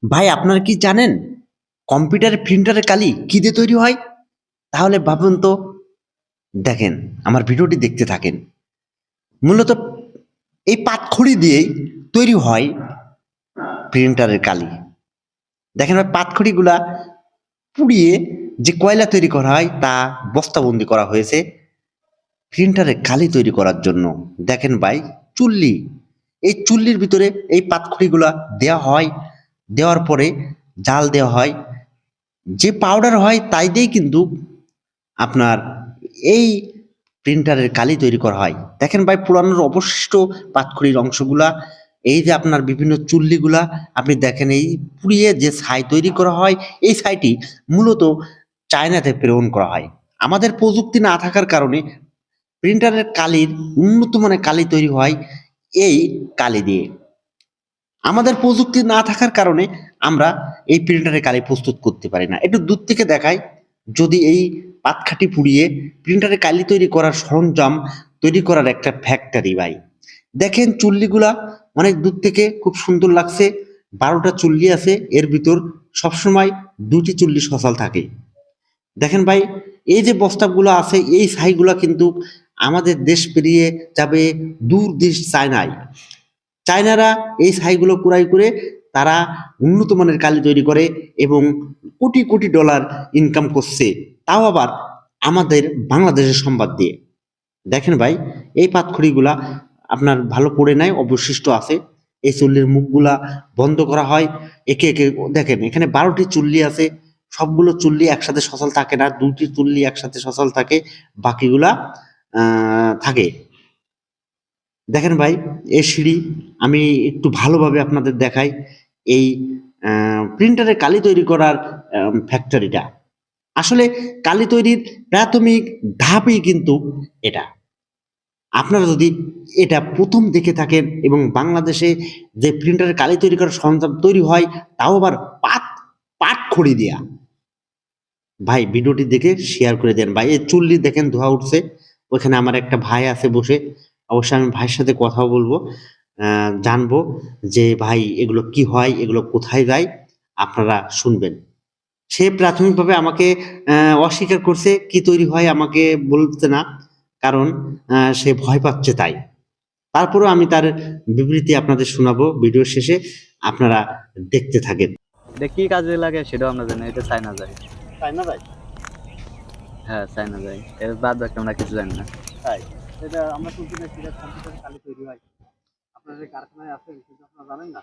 ভাই আপনারা কি জানেন কম্পিউটার প্রিন্টারের কালি কি দিয়ে তৈরি হয়? তাহলে ভাবুন তো, দেখেন আমার ভিডিওটি দেখতে থাকেন। মূলত এই পাতখড়ি দিয়েই তৈরি হয় প্রিন্টারের কালি। দেখেন ভাই, পাতখড়িগুলা পুড়িয়ে যে কয়লা তৈরি করা হয় তা বস্তাবন্দি করা হয়েছে প্রিন্টারে কালি তৈরি করার জন্য। দেখেন ভাই, চুল্লি, এই চুল্লির ভিতরে এই পাতখড়িগুলা দেওয়া হয়, দেওয়ার পরে জাল দেওয়া হয়, যে পাউডার হয় তাই দিয়েই কিন্তু আপনার এই প্রিন্টারের কালি তৈরি করা হয়। দেখেন ভাই, পুরানোর অবশিষ্ট পাতখড়ির অংশগুলা, এই যে আপনার বিভিন্ন চুল্লিগুলা আপনি দেখেন, এই পুড়িয়ে যে ছাই তৈরি করা হয়, এই ছাইটি মূলত চায়নাতে প্রেরণ করা হয়। আমাদের প্রযুক্তি না থাকার কারণে প্রিন্টারের কালির উন্নত মানের কালি তৈরি হয় এই কালি দিয়ে। আমাদের প্রযুক্তি না থাকার কারণে আমরা এই প্রিন্টারের কালি প্রস্তুত করতে পারি না। একটু দূর থেকে দেখাই, যদি এই পাটকাঠি পুড়িয়ে প্রিন্টারের কালি তৈরি করার সরঞ্জাম তৈরি করার একটা ফ্যাক্টরি ভাই। দেখেন চুল্লিগুলা অনেক দূর থেকে খুব সুন্দর লাগছে। 12টা চুল্লি আছে, এর ভিতর সবসময় 2টি চুল্লি সচল থাকে। দেখেন ভাই, এই যে বস্তাগুলো আছে, এই ছাইগুলা কিন্তু আমাদের দেশ পেরিয়ে যাবে দূর দেশ চায়নায়। চায়নারা এই ছাইগুলো কুড়াই করে তারা উন্নত মানের কালি তৈরি করে এবং কোটি কোটি ডলার ইনকাম করছে, তাও আবার আমাদের বাংলাদেশের সম্বাদ দিয়ে। দেখেন ভাই, এই পাতখড়িগুলা আপনার ভালো পড়ে নাই, অবশিষ্ট আছে। এই চুল্লির মুখগুলা বন্ধ করা হয় একে একে। দেখেন এখানে 12টি চুল্লি আছে, সবগুলো চুল্লি একসাথে সচল থাকে না, 2টি চুল্লি একসাথে সচল থাকে, বাকিগুলা থাকে। দেখেন ভাই, এই সিঁড়ি আমি একটু ভালোভাবে আপনাদের দেখাই। এই প্রিন্টারে কালি তৈরি করার ফ্যাক্টরিটা আসলে কালি তৈরির প্রাথমিক ধাপই কিন্তু এটা। আপনারা যদি এটা প্রথম দেখে থাকেন এবং বাংলাদেশে যে প্রিন্টারের কালি তৈরি করার সরঞ্জাম তৈরি হয়, তাও আবার পাট খড়ি দেয়া, ভাই ভিডিওটি দেখে শেয়ার করে দেন ভাই। এই চুল্লি দেখেন ধোয়া উঠছে, ওখানে আমার একটা ভাই আছে বসে, অবশ্যই আমি ভাইয়ের সাথে কথা বলবো, জানবো যে ভাই এগুলো কি হয়, এগুলো কোথায় যায়, আপনারা শুনবেন। সে প্রাথমিকভাবে আমাকে অস্বীকার করছে, কি তৈরি হয় আমাকে বলতে না, কারণ সে ভয় পাচ্ছে তাই। তারপরেও আমি তার বিবৃতি আপনাদের শোনাবো ভিডিও শেষে, আপনারা দেখতে থাকেন। এটা কি কাজে লাগে সেটাও আমরা জানি, এটা চায়না যায়। তাই না ভাই? হ্যাঁ, চায়না যায়, এর বাদ বাকি আমরা কিছু জানি না। তাই এটা আমরা শুনছি না, সেটা কম্পিউটারে কালি তৈরি হয়। আপনাদের কারখানায় আছে কিন্তু আপনারা জানেন না।